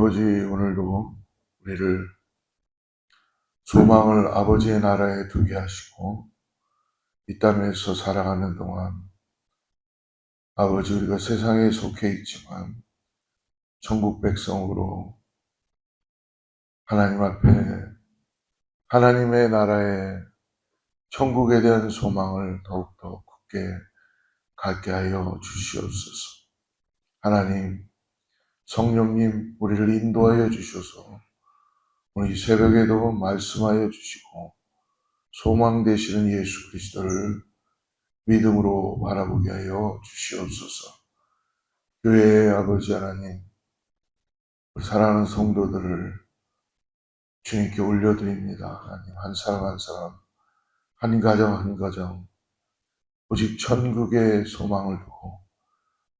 아버지, 오늘도 우리를 소망을 아버지의 나라에 두게 하시고 이 땅에서 살아가는 동안 아버지, 우리가 세상에 속해 있지만 천국 백성으로 하나님 앞에 하나님의 나라에 천국에 대한 소망을 더욱더 굳게 갖게 하여 주시옵소서. 하나님, 성령님, 우리를 인도하여 주셔서 오늘 이 새벽에도 말씀하여 주시고 소망 되시는 예수 그리스도를 믿음으로 바라보게 하여 주시옵소서. 교회의 아버지 하나님, 우리 사랑하는 성도들을 주님께 올려드립니다. 하나님, 한 사람 한 사람, 한 가정 한 가정, 오직 천국의 소망을 두고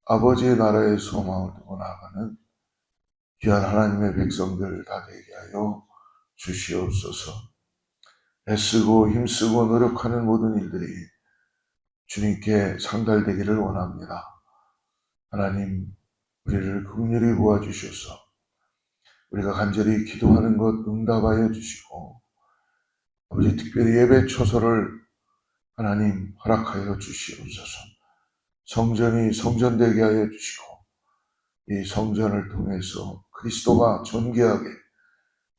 아버지의 나라의 소망을 두고 나아가는 귀한 하나님의 백성들 다 되게 하여 주시옵소서. 애쓰고 힘쓰고 노력하는 모든 일들이 주님께 상달되기를 원합니다. 하나님, 우리를 긍휼히 보아주셔서 우리가 간절히 기도하는 것 응답하여 주시고 아버지, 특별히 예배 초소를 하나님 허락하여 주시옵소서. 성전이 성전되게 하여 주시고 이 성전을 통해서 그리스도가 존귀하게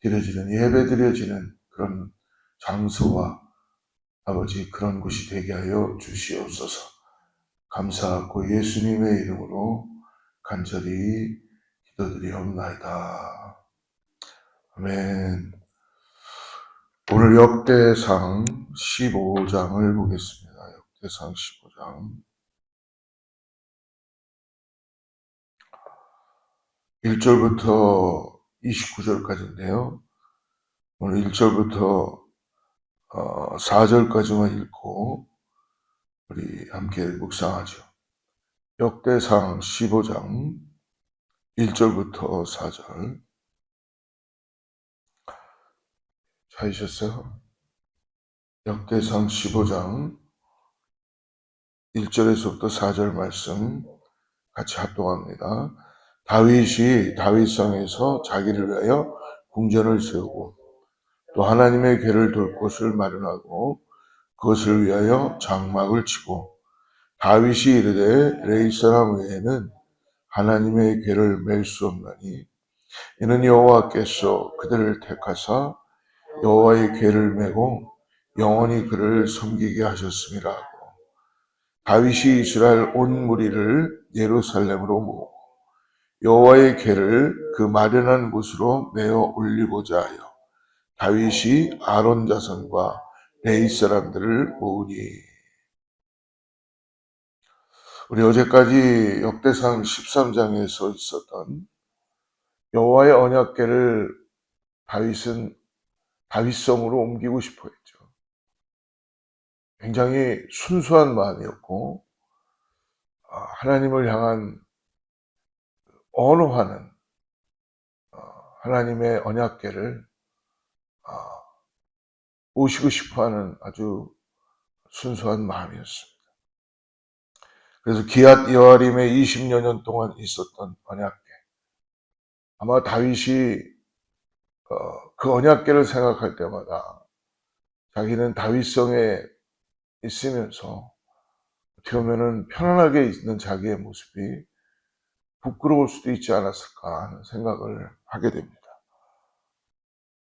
드려지는, 예배 드려지는 그런 장소와 아버지, 그런 곳이 되게 하여 주시옵소서. 감사하고 예수님의 이름으로 간절히 기도드리옵나이다. 아멘. 오늘 역대상 15장을 보겠습니다. 역대상 15장 1절부터 29절까지인데요. 오늘 1절부터 4절까지만 읽고 우리 함께 묵상하죠. 역대상 15장 1절부터 4절. 찾으셨어요? 역대상 15장 1절에서부터 4절 말씀 같이 합독합니다. 다윗이 다윗성에서 자기를 위하여 궁전을 세우고 또 하나님의 궤를 둘 곳을 마련하고 그것을 위하여 장막을 치고 다윗이 이르되 레위 사람 외에는 하나님의 궤를 맬 수 없나니 이는 여호와께서 그들을 택하사 여호와의 궤를 메고 영원히 그를 섬기게 하셨음이라 하고 다윗이 이스라엘 온 무리를 예루살렘으로 모으고 여호와의 궤를 그 마련한 곳으로 메어 올리고자 하여 다윗이 아론 자손과 레위 사람들을 모으니. 우리 어제까지 역대상 13장에서 있었던 여호와의 언약궤를 다윗은 다윗성으로 옮기고 싶어 했죠. 굉장히 순수한 마음이었고 하나님을 향한 언어하는 하나님의 언약궤를 모시고 싶어하는 아주 순수한 마음이었습니다. 그래서 기앗 여아림에 20여 년 동안 있었던 언약궤, 아마 다윗이 그 언약궤를 생각할 때마다 자기는 다윗성에 있으면서 어떻게 보면 편안하게 있는 자기의 모습이 부끄러울 수도 있지 않았을까 하는 생각을 하게 됩니다.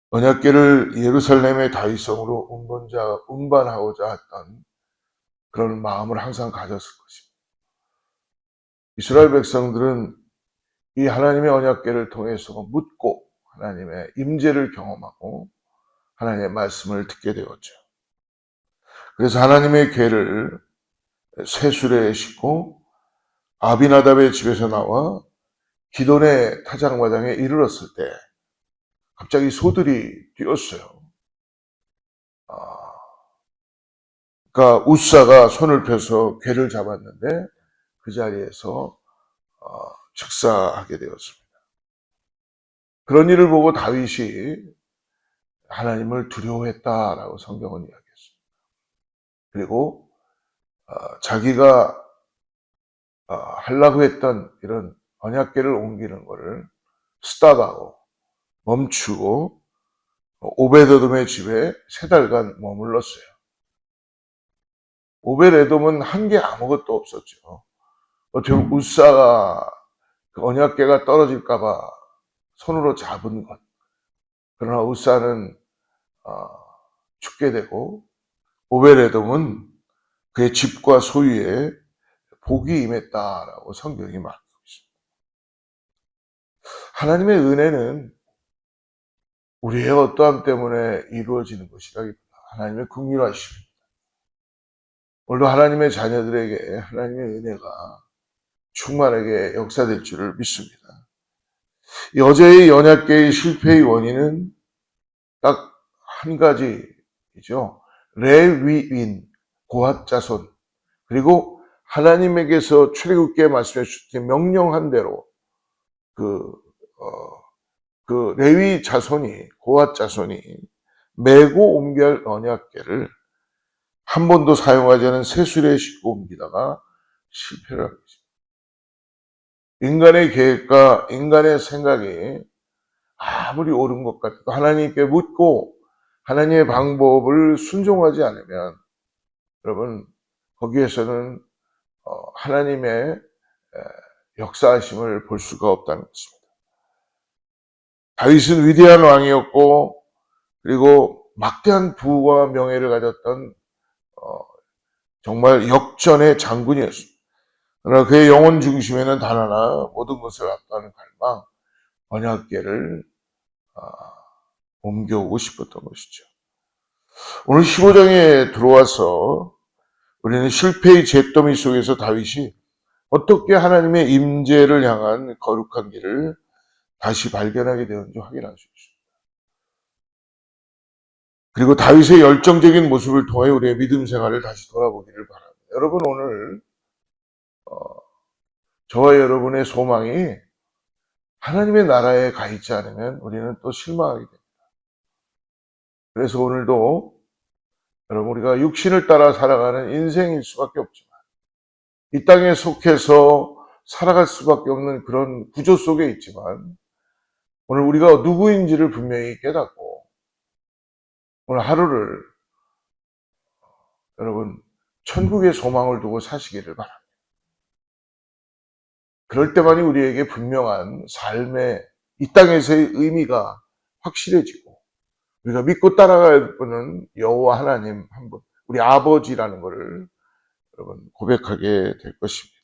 언약궤를 예루살렘의 다윗성으로 운반하고자 했던 그런 마음을 항상 가졌을 것입니다. 이스라엘 백성들은 이 하나님의 언약궤를 통해서 묻고 하나님의 임재를 경험하고 하나님의 말씀을 듣게 되었죠. 그래서 하나님의 궤를 쇠수레에 싣고 아비나답의 집에서 나와 기돈의 타작마당에 이르렀을 때 갑자기 소들이 뛰었어요. 그러니까 우사가 손을 펴서 궤를 잡았는데 그 자리에서 즉사하게 되었습니다. 그런 일을 보고 다윗이 하나님을 두려워했다라고 성경은 이야기했습니다. 그리고 자기가 하려고 했던 이런 언약궤를 옮기는 것을 스탑하고 멈추고 오베드돔의 집에 3달간 머물렀어요. 오베드돔은 한 게 아무것도 없었죠. 어떻게 우사가 그 언약궤가 떨어질까봐 손으로 잡은 것. 그러나 우사는 죽게 되고 오베드돔은 그의 집과 소유에 복이 임했다라고 성경이 말하고 있습니다. 하나님의 은혜는 우리의 어떠함 때문에 이루어지는 것이라기보다 하나님의 긍휼하심입니다. 오늘도 하나님의 자녀들에게 하나님의 은혜가 충만하게 역사될 줄을 믿습니다. 어제의 언약궤의 실패의 원인은 딱 한 가지이죠. 레위인, 고핫 자손, 그리고 하나님에게서 출애굽기에 말씀해 주신 명령한 대로 그 레위 자손이, 고핫 자손이 메고 옮겨야 할 언약궤를 한 번도 사용하지 않은 새수레에 싣고 옮기다가 실패를 하고 있습니다. 인간의 계획과 인간의 생각이 아무리 옳은 것 같아도 하나님께 묻고 하나님의 방법을 순종하지 않으면 여러분 거기에서는 하나님의 역사하심을 볼 수가 없다는 것입니다. 다윗은 위대한 왕이었고 그리고 막대한 부와 명예를 가졌던 정말 역전의 장군이었습니다. 그러나 그의 영혼 중심에는 단 하나 모든 것을 앞가는 갈망, 언약궤를 옮겨오고 싶었던 것이죠. 오늘 15장에 들어와서 우리는 실패의 잿더미 속에서 다윗이 어떻게 하나님의 임재를 향한 거룩한 길을 다시 발견하게 되었는지 확인할 수 있습니다. 그리고 다윗의 열정적인 모습을 통해 우리의 믿음 생활을 다시 돌아보기를 바랍니다. 여러분 오늘 저와 여러분의 소망이 하나님의 나라에 가 있지 않으면 우리는 또 실망하게 됩니다. 그래서 오늘도 여러분 우리가 육신을 따라 살아가는 인생일 수밖에 없지만 이 땅에 속해서 살아갈 수밖에 없는 그런 구조 속에 있지만 오늘 우리가 누구인지를 분명히 깨닫고 오늘 하루를 여러분 천국의 소망을 두고 사시기를 바랍니다. 그럴 때만이 우리에게 분명한 삶의 이 땅에서의 의미가 확실해지고 우리가 믿고 따라갈 분은 여호와 하나님 한 분, 우리 아버지라는 것을 여러분 고백하게 될 것입니다.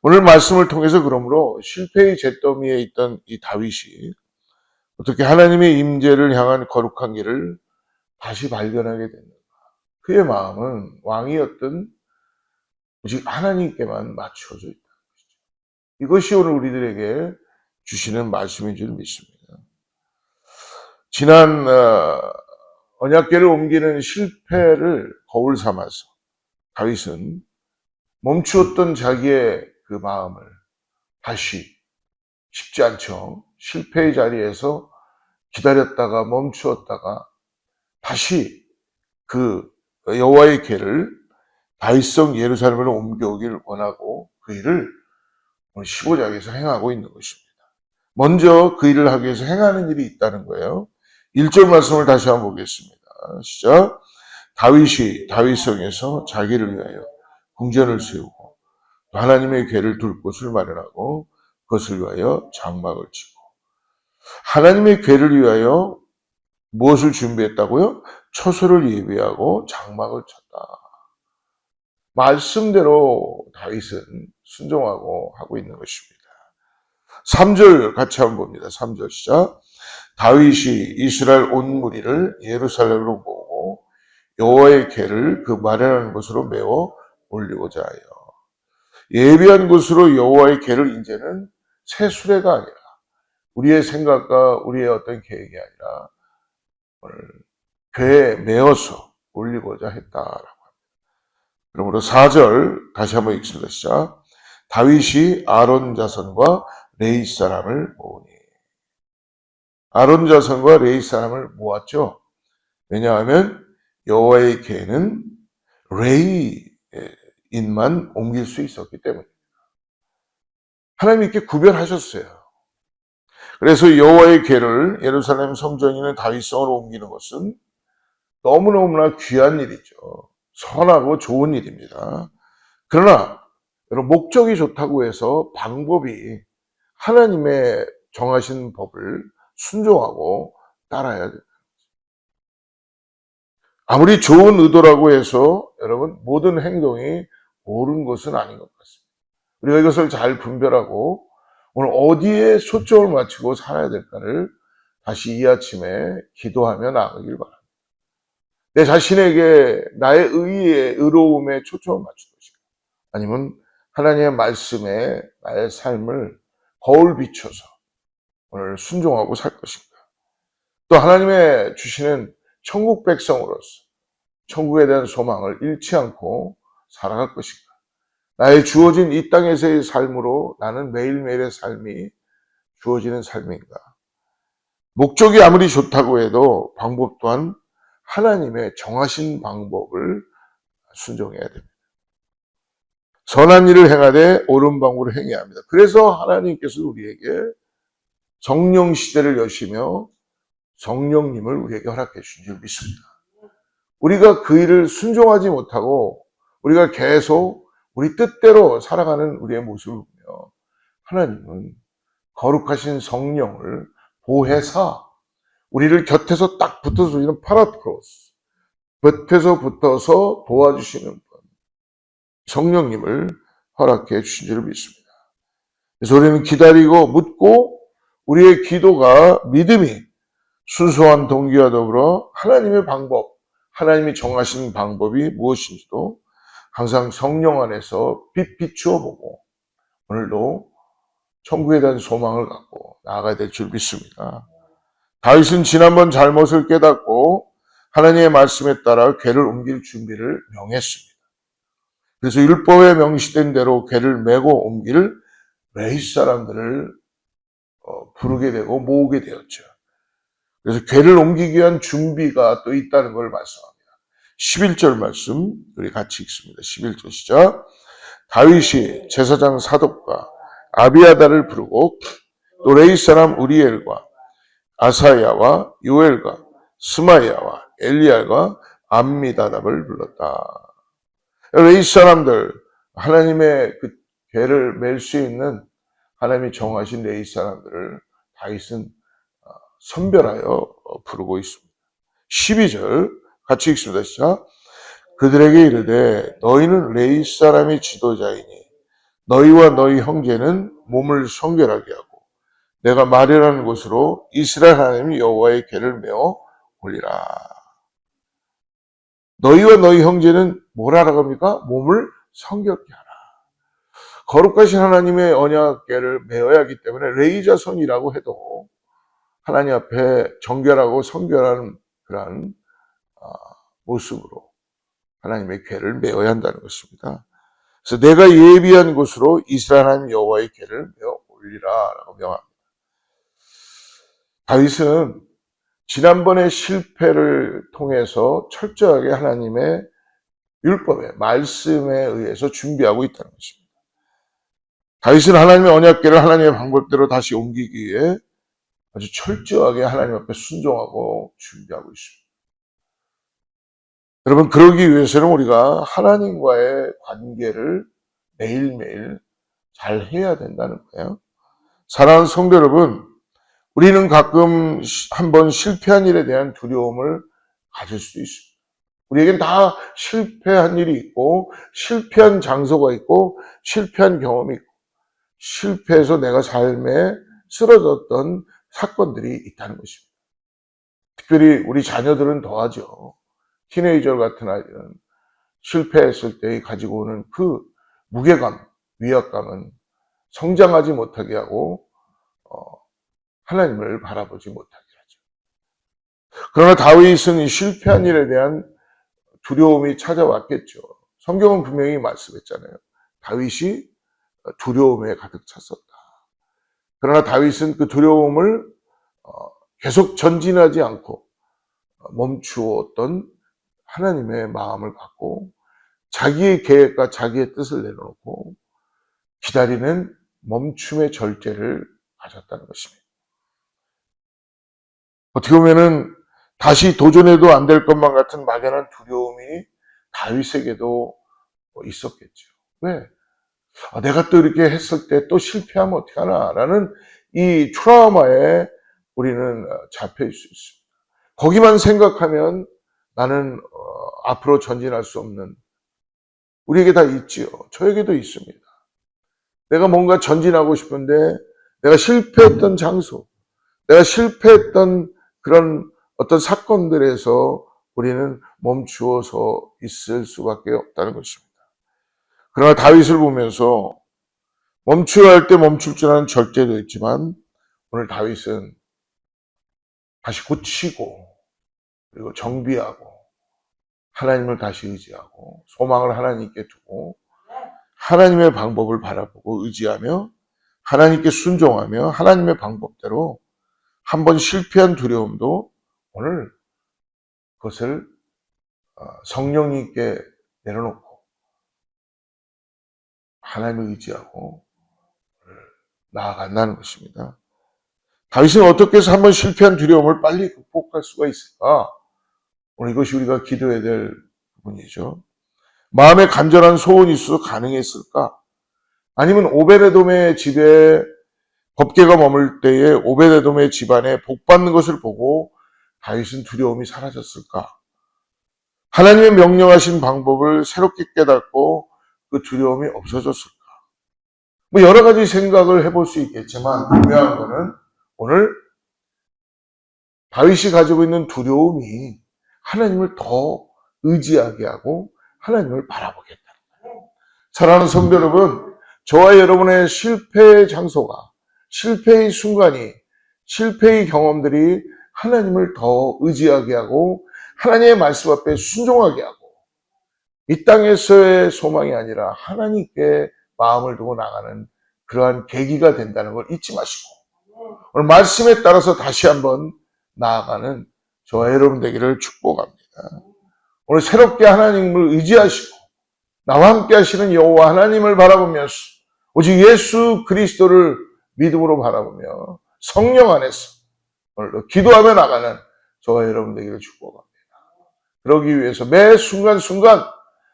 오늘 말씀을 통해서 그러므로 실패의 잿더미에 있던 이 다윗이 어떻게 하나님의 임재를 향한 거룩한 길을 다시 발견하게 됐는가. 그의 마음은 왕이었던 오직 하나님께만 맞춰져 있다는 것이죠. 이것이 오늘 우리들에게 주시는 말씀인 줄 믿습니다. 지난 언약궤를 옮기는 실패를 거울 삼아서 다윗은 멈추었던 자기의 그 마음을 다시 쉽지 않죠. 실패의 자리에서 기다렸다가 멈추었다가 다시 그 여호와의 궤를 다윗성 예루살렘으로 옮겨오기를 원하고 그 일을 15장에서 행하고 있는 것입니다. 먼저 그 일을 하기 위해서 행하는 일이 있다는 거예요. 1절 말씀을 다시 한번 보겠습니다. 시작. 다윗이 다윗성에서 자기를 위하여 궁전을 세우고 하나님의 궤를 둘 곳을 마련하고 그것을 위하여 장막을 치고 하나님의 궤를 위하여 무엇을 준비했다고요? 처소를 예비하고 장막을 쳤다. 말씀대로 다윗은 순종하고 하고 있는 것입니다. 3절 같이 한번 봅니다. 3절 시작. 다윗이 이스라엘 온 무리를 예루살렘으로 모으고 여호와의 궤를 그 마련한 곳으로 메워 올리고자 하여 예비한 곳으로 여호와의 궤를 이제는 새 수레가 아니라 우리의 생각과 우리의 어떤 계획이 아니라 궤에 메어서 올리고자 했다라고 합니다. 그러므로 4절 다시 한번 읽습니다. 시작. 다윗이 아론 자손과 레위 사람을 모으니 아론 자손과 레위 사람을 모았죠. 왜냐하면 여호와의 궤는 레위인만 옮길 수 있었기 때문입니다. 하나님이 이렇게 구별하셨어요. 그래서 여호와의 궤를 예루살렘 성전에 있는 다윗성으로 옮기는 것은 너무너무나 귀한 일이죠. 선하고 좋은 일입니다. 그러나 여러분, 목적이 좋다고 해서 방법이 하나님의 정하신 법을 순종하고 따라야 돼요. 아무리 좋은 의도라고 해서 여러분 모든 행동이 옳은 것은 아닌 것 같습니다. 우리가 이것을 잘 분별하고 오늘 어디에 초점을 맞추고 살아야 될까를 다시 이 아침에 기도하며 나가길 바랍니다. 내 자신에게 나의 의의 의로움에 초점을 맞출 것인가? 아니면 하나님의 말씀에 나의 삶을 거울 비춰서 오늘 순종하고 살 것인가? 또 하나님의 주시는 천국 백성으로서 천국에 대한 소망을 잃지 않고 살아갈 것인가? 나의 주어진 이 땅에서의 삶으로 나는 매일매일의 삶이 주어지는 삶인가? 목적이 아무리 좋다고 해도 방법 또한 하나님의 정하신 방법을 순종해야 됩니다. 선한 일을 행하되 옳은 방법으로 행해야 합니다. 그래서 하나님께서 우리에게 성령 시대를 여시며 성령님을 우리에게 허락해 주신 줄 믿습니다. 우리가 그 일을 순종하지 못하고 우리가 계속 우리 뜻대로 살아가는 우리의 모습을 보며 하나님은 거룩하신 성령을 보혜사 우리를 곁에서 딱 붙어서 우리는 파라크로스 곁에서 붙어서 도와주시는 분 성령님을 허락해 주신 줄 믿습니다. 그래서 우리는 기다리고 묻고 우리의 기도가 믿음이 순수한 동기와 더불어 하나님의 방법, 하나님이 정하신 방법이 무엇인지도 항상 성령 안에서 비추어 보고 오늘도 천국에 대한 소망을 갖고 나아가야 될 줄 믿습니다. 다윗은 지난번 잘못을 깨닫고 하나님의 말씀에 따라 궤를 옮길 준비를 명했습니다. 그래서 율법에 명시된 대로 궤를 메고 옮길 레위 사람들을 부르게 되고 모으게 되었죠. 그래서 궤를 옮기기 위한 준비가 또 있다는 걸 말씀합니다. 11절 말씀 우리 같이 읽습니다. 11절 시작. 다윗이 제사장 사독과 아비아다를 부르고 또 레위 사람 우리엘과 아사야와 요엘과 스마야와 엘리야가 암미다답을 불렀다. 레위 사람들 하나님의 그 궤를 맬 수 있는 하나님이 정하신 레위 사람들을 다윗은 선별하여 부르고 있습니다. 12절 같이 읽습니다. 시작. 그들에게 이르되 너희는 레위 사람이 지도자이니 너희와 너희 형제는 몸을 성결하게 하고 내가 마련하는 곳으로 이스라엘 하나님 여호와의 궤를 메어 올리라. 너희와 너희 형제는 뭘 하라고 합니까? 몸을 성결케 하라. 거룩하신 하나님의 언약궤를 메어야 하기 때문에 레위 자손이라고 해도 하나님 앞에 정결하고 성결한 그러한 모습으로 하나님의 궤를 메어야 한다는 것입니다. 그래서 내가 예비한 곳으로 이스라엘 하나님 여호와의 궤를 메어 올리라라고 명합니다. 다윗은 지난번의 실패를 통해서 철저하게 하나님의 율법의 말씀에 의해서 준비하고 있다는 것입니다. 다윗은 하나님의 언약궤를 하나님의 방법대로 다시 옮기기 위해 아주 철저하게 하나님 앞에 순종하고 준비하고 있습니다. 여러분, 그러기 위해서는 우리가 하나님과의 관계를 매일매일 잘 해야 된다는 거예요. 사랑하는 성도 여러분, 우리는 가끔 한번 실패한 일에 대한 두려움을 가질 수도 있습니다. 우리에겐 다 실패한 일이 있고 실패한 장소가 있고 실패한 경험이 있고 실패해서 내가 삶에 쓰러졌던 사건들이 있다는 것입니다. 특별히 우리 자녀들은 더하죠. 티네이저 같은 아이들은 실패했을 때 가지고 오는 그 무게감, 위압감은 성장하지 못하게 하고 하나님을 바라보지 못하게 하죠. 그러나 다윗은 이 실패한 일에 대한 두려움이 찾아왔겠죠. 성경은 분명히 말씀했잖아요. 다윗이 두려움에 가득 찼었다. 그러나 다윗은 그 두려움을 계속 전진하지 않고 멈추었던 하나님의 마음을 갖고 자기의 계획과 자기의 뜻을 내려놓고 기다리는 멈춤의 절제를 가졌다는 것입니다. 어떻게 보면은 다시 도전해도 안 될 것만 같은 막연한 두려움이 다윗에게도 있었겠죠. 왜? 내가 또 이렇게 했을 때 또 실패하면 어떡하나 라는 이 트라우마에 우리는 잡혀 있을 수 있습니다. 거기만 생각하면 나는 앞으로 전진할 수 없는, 우리에게 다 있지요. 저에게도 있습니다. 내가 뭔가 전진하고 싶은데 내가 실패했던 장소, 내가 실패했던 그런 어떤 사건들에서 우리는 멈추어서 있을 수밖에 없다는 것입니다. 그러나 다윗을 보면서 멈추어야 할 때 멈출 줄 아는 절제도 있지만, 오늘 다윗은 다시 고치고 그리고 정비하고 하나님을 다시 의지하고 소망을 하나님께 두고 하나님의 방법을 바라보고 의지하며 하나님께 순종하며 하나님의 방법대로 한번 실패한 두려움도 오늘 그것을 성령님께 내려놓고 하나님을 의지하고 나아간다는 것입니다. 다윗은 어떻게 해서 한번 실패한 두려움을 빨리 극복할 수가 있을까? 오늘 이것이 우리가 기도해야 될 부분이죠. 마음에 간절한 소원이 있어서 가능했을까? 아니면 오베데돔의 집에 법궤가 머물 때에 오베데돔의 집안에 복 받는 것을 보고 다윗은 두려움이 사라졌을까? 하나님의 명령하신 방법을 새롭게 깨닫고 그 두려움이 없어졌을까? 여러 가지 생각을 해볼 수 있겠지만 분명한 것은 오늘 다윗이 가지고 있는 두려움이 하나님을 더 의지하게 하고 하나님을 바라보겠다는 거예요. 사랑하는 성도 여러분, 저와 여러분의 실패의 장소가, 실패의 순간이, 실패의 경험들이 하나님을 더 의지하게 하고 하나님의 말씀 앞에 순종하게 하고 이 땅에서의 소망이 아니라 하나님께 마음을 두고 나가는 그러한 계기가 된다는 걸 잊지 마시고 오늘 말씀에 따라서 다시 한번 나아가는 저와 여러분 되기를 축복합니다. 오늘 새롭게 하나님을 의지하시고 나와 함께 하시는 여호와 하나님을 바라보면서 오직 예수 그리스도를 믿음으로 바라보며 성령 안에서 오늘도 기도하며 나가는 저와 여러분 되기를 축복합니다. 그러기 위해서 매 순간순간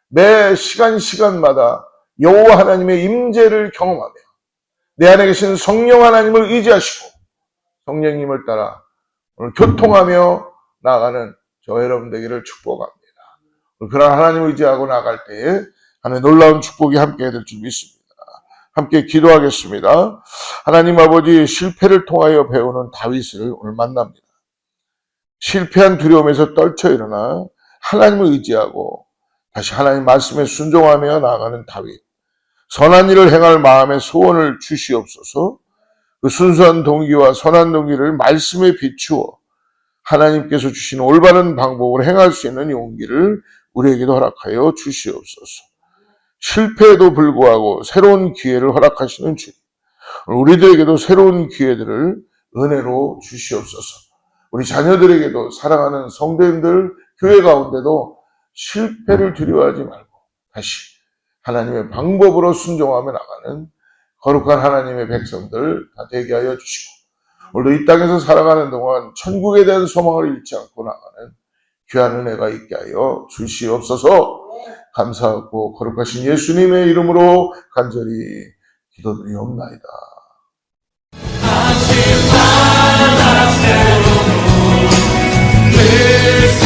매 시간마다 여호와 하나님의 임재를 경험하며 내 안에 계신 성령 하나님을 의지하시고 성령님을 따라 오늘 교통하며 나아가는 저와 여러분 되기를 축복합니다. 그런 하나님을 의지하고 나갈 때에 하나님의 놀라운 축복이 함께 될 줄 믿습니다. 함께 기도하겠습니다. 하나님 아버지, 실패를 통하여 배우는 다윗을 오늘 만납니다. 실패한 두려움에서 떨쳐 일어나 하나님을 의지하고 다시 하나님 말씀에 순종하며 나아가는 다윗. 선한 일을 행할 마음의 소원을 주시옵소서. 그 순수한 동기와 선한 동기를 말씀에 비추어 하나님께서 주신 올바른 방법을 행할 수 있는 용기를 우리에게도 허락하여 주시옵소서. 실패에도 불구하고 새로운 기회를 허락하시는 주님, 우리들에게도 새로운 기회들을 은혜로 주시옵소서. 우리 자녀들에게도 사랑하는 성도님들 교회 가운데도 실패를 두려워하지 말고 다시 하나님의 방법으로 순종하며 나가는 거룩한 하나님의 백성들 다 되게 하여 주시고 오늘도 이 땅에서 살아가는 동안 천국에 대한 소망을 잃지 않고 나가는 귀한 은혜가 있게 하여 주시옵소서. 감사하고 거룩하신 예수님의 이름으로 간절히 기도드리옵나이다. 하나님